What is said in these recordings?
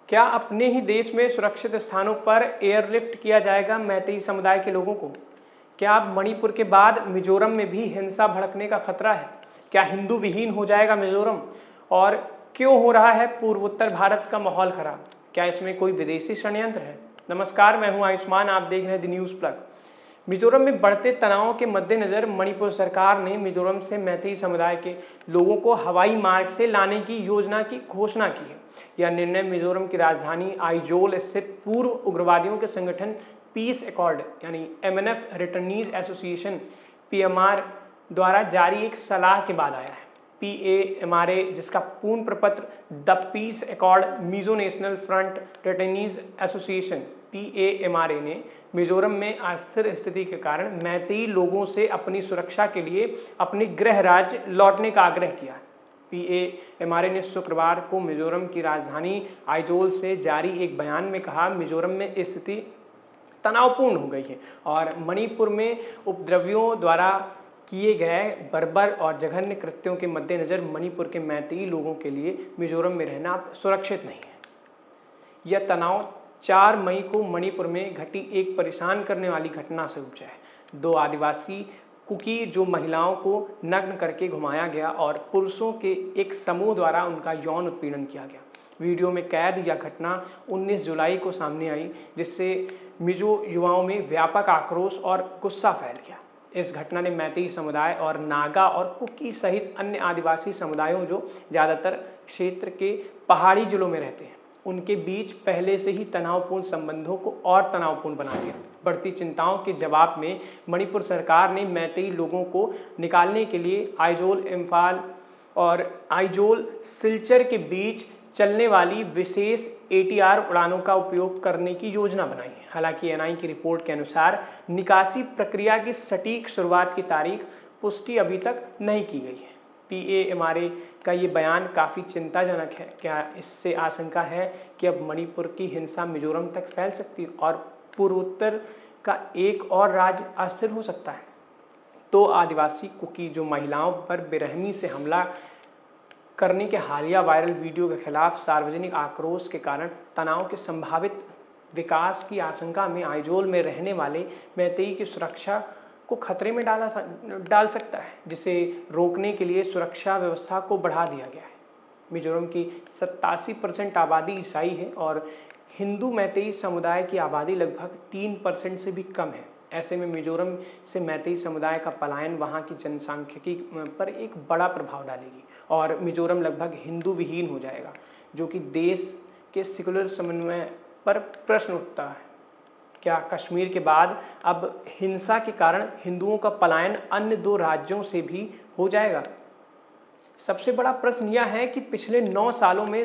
क्या अपने ही देश में सुरक्षित स्थानों पर एयरलिफ्ट किया जाएगा मैतेई समुदाय के लोगों को? क्या अब मणिपुर के बाद मिजोरम में भी हिंसा भड़कने का खतरा है? क्या हिंदू विहीन हो जाएगा मिजोरम? और क्यों हो रहा है पूर्वोत्तर भारत का माहौल खराब? क्या इसमें कोई विदेशी षड्यंत्र है? नमस्कार, मैं हूं आयुष्मान, आप देख रहे हैं द न्यूज़ प्लग। मिजोरम में बढ़ते तनाव के मद्देनजर मणिपुर सरकार ने मिजोरम से मैतेई समुदाय के लोगों को हवाई मार्ग से लाने की योजना की घोषणा की है। यह निर्णय मिजोरम की राजधानी आइजोल स्थित पूर्व उग्रवादियों के संगठन पीस एकॉर्ड यानी MNF रिटर्नीज एसोसिएशन PMR द्वारा जारी एक सलाह के बाद आया है। PAMRA, जिसका पूर्ण प्रपत्र the peace accord Mizo national front returnees association PAMRA ने मिजोरम में अस्थिर स्थिति के कारण मैतेई लोगों से अपनी सुरक्षा के लिए अपने गृह राज्य लौटने का आग्रह किया। PAMRA ने शुक्रवार को मिजोरम की राजधानी आइजोल से जारी एक बयान में कहा, मिजोरम में स्थिति तनावपूर्ण हो गई है और मणिपुर में उपद्रवियों द्वारा किए गए बर्बर और जघन्य कृत्यों के मद्देनजर मणिपुर के मैतेई लोगों के लिए मिजोरम में रहना सुरक्षित नहीं है। यह तनाव 4 मई को मणिपुर में घटी एक परेशान करने वाली घटना से उपजा है। 2 आदिवासी कुकी जो महिलाओं को नग्न करके घुमाया गया और पुरुषों के एक समूह द्वारा उनका यौन उत्पीड़न किया गया। वीडियो में कैद यह घटना 19 जुलाई को सामने आई, जिससे मिजो युवाओं में व्यापक आक्रोश और गुस्सा फैल गया। इस घटना ने मैतेई समुदाय और नागा और कुकी सहित अन्य आदिवासी समुदायों जो ज़्यादातर क्षेत्र के पहाड़ी जिलों में रहते हैं उनके बीच पहले से ही तनावपूर्ण संबंधों को और तनावपूर्ण बना दिया। बढ़ती चिंताओं के जवाब में मणिपुर सरकार ने मैतेई लोगों को निकालने के लिए आइजोल इम्फाल और आइजोल सिलचर के बीच चलने वाली विशेष ATR उड़ानों का उपयोग करने की योजना बनाई है। हालांकि NI की रिपोर्ट के अनुसार निकासी प्रक्रिया की सटीक शुरुआत की तारीख पुष्टि अभी तक नहीं की गई है। PAMRA का ये बयान काफ़ी चिंताजनक है। क्या इससे आशंका है कि अब मणिपुर की हिंसा मिजोरम तक फैल सकती है और पूर्वोत्तर का एक और राज्य अस्थिर हो सकता है? तो आदिवासी कुकी जो महिलाओं पर बेरहमी से हमला करने के हालिया वायरल वीडियो के खिलाफ सार्वजनिक आक्रोश के कारण तनाव के संभावित विकास की आशंका में आइजोल में रहने वाले मैतेई की सुरक्षा को खतरे में डाल सकता है, जिसे रोकने के लिए सुरक्षा व्यवस्था को बढ़ा दिया गया है। मिजोरम की 87% आबादी ईसाई है और हिंदू मैतेई समुदाय की आबादी लगभग 3% से भी कम है। ऐसे में मिजोरम से मैतेई समुदाय का पलायन वहाँ की जनसांख्यिकी पर एक बड़ा प्रभाव डालेगी और मिजोरम लगभग हिंदू विहीन हो जाएगा, जो कि देश के सेकुलर समन्वय पर प्रश्न उठता है। क्या कश्मीर के बाद अब हिंसा के कारण हिंदुओं का पलायन अन्य 2 राज्यों से भी हो जाएगा? सबसे बड़ा प्रश्न यह है कि पिछले 9 सालों में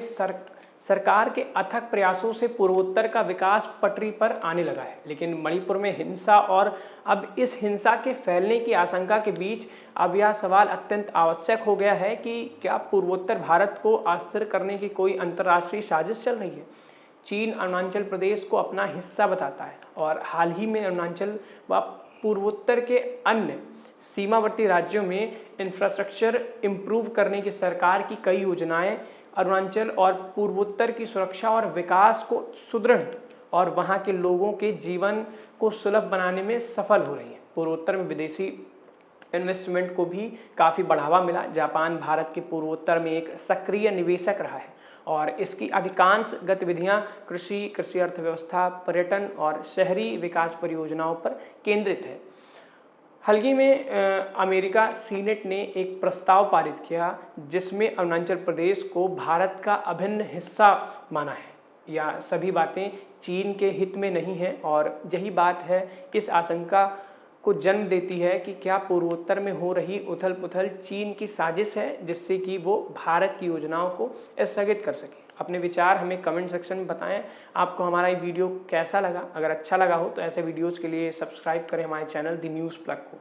सरकार के अथक प्रयासों से पूर्वोत्तर का विकास पटरी पर आने लगा है, लेकिन मणिपुर में हिंसा और अब इस हिंसा के फैलने की आशंका के बीच अब यह सवाल अत्यंत आवश्यक हो गया है कि क्या पूर्वोत्तर भारत को अस्थिर करने की कोई अंतर्राष्ट्रीय साजिश चल रही है? चीन अरुणाचल प्रदेश को अपना हिस्सा बताता है और हाल ही में अरुणाचल व पूर्वोत्तर के अन्य सीमावर्ती राज्यों में इंफ्रास्ट्रक्चर इंप्रूव करने की सरकार की कई योजनाएं अरुणाचल और पूर्वोत्तर की सुरक्षा और विकास को सुदृढ़ और वहां के लोगों के जीवन को सुलभ बनाने में सफल हो रही है। पूर्वोत्तर में विदेशी इन्वेस्टमेंट को भी काफ़ी बढ़ावा मिला। जापान भारत के पूर्वोत्तर में एक सक्रिय निवेशक रहा है और इसकी अधिकांश गतिविधियां कृषि अर्थव्यवस्था, पर्यटन और शहरी विकास परियोजनाओं पर केंद्रित है। हाल ही में अमेरिका सीनेट ने एक प्रस्ताव पारित किया जिसमें अरुणाचल प्रदेश को भारत का अभिन्न हिस्सा माना है। यह सभी बातें चीन के हित में नहीं है और यही बात है इस आशंका को जन्म देती है कि क्या पूर्वोत्तर में हो रही उथल पुथल चीन की साजिश है, जिससे कि वो भारत की योजनाओं को स्थगित कर सके। अपने विचार हमें कमेंट सेक्शन में बताएं। आपको हमारा ये वीडियो कैसा लगा? अगर अच्छा लगा हो तो ऐसे वीडियोज़ के लिए सब्सक्राइब करें हमारे चैनल द न्यूज़ प्लग को।